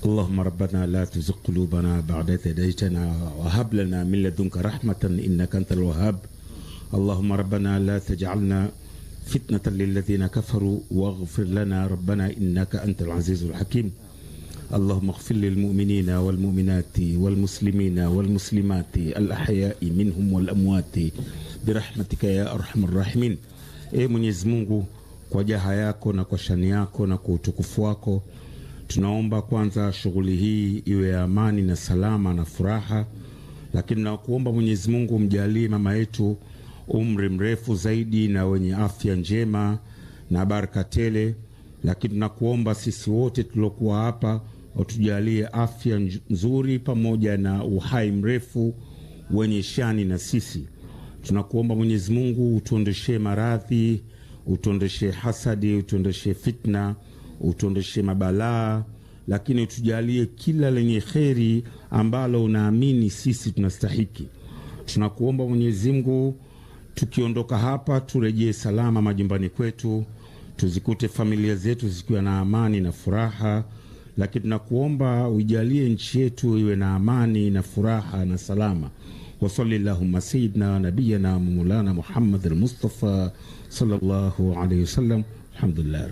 اللهم ربنا لا تزغ قلوبنا بعد إذ هديتنا وهب لنا من لدنك رحمة إنك أنت الوهاب. اللهم ربنا لا تجعلنا فتنة للذين كفروا واغفر لنا ربنا إنك أنت العزيز الحكيم. اللهم اغفر للمؤمنين والمؤمنات والمسلمين والمسلمات الأحياء منهم والأموات برحمتك يا أرحم الراحمين. Mwenyezi Mungu, kwa jaha yako na kwa shani yako na kwa utukufu wako, tunaomba kwanza shughuli hii iwe ya amani na salama na furaha, lakini nakuomba Mwenyezi Mungu mjalie mama yetu umri mrefu zaidi na wenye afya njema na baraka tele, lakini tunakuomba sisi wote tulokuwa hapa utujalie afya nzuri pamoja na uhai mrefu wenye shani na sisi. Tunakuomba Mwenyezi Mungu utuondoshe maradhi, utuondoshe hasadi, utuondoshe fitna, utuondoshe mabalaa, lakini utujalie kila lenye kheri ambalo unaamini sisi tunastahiki. Tunakuomba Mwenyezi Mungu tukiondoka hapa turejee salama majumbani kwetu, tuzikute familia zetu zikiwa na amani na furaha, lakini tunakuomba ujalie nchi yetu iwe na amani na furaha na salama. Wa sallallahu sayyidina nabiyana Maulana Muhammad al-Mustafa sallallahu alayhi wasallam. Alhamdulillah.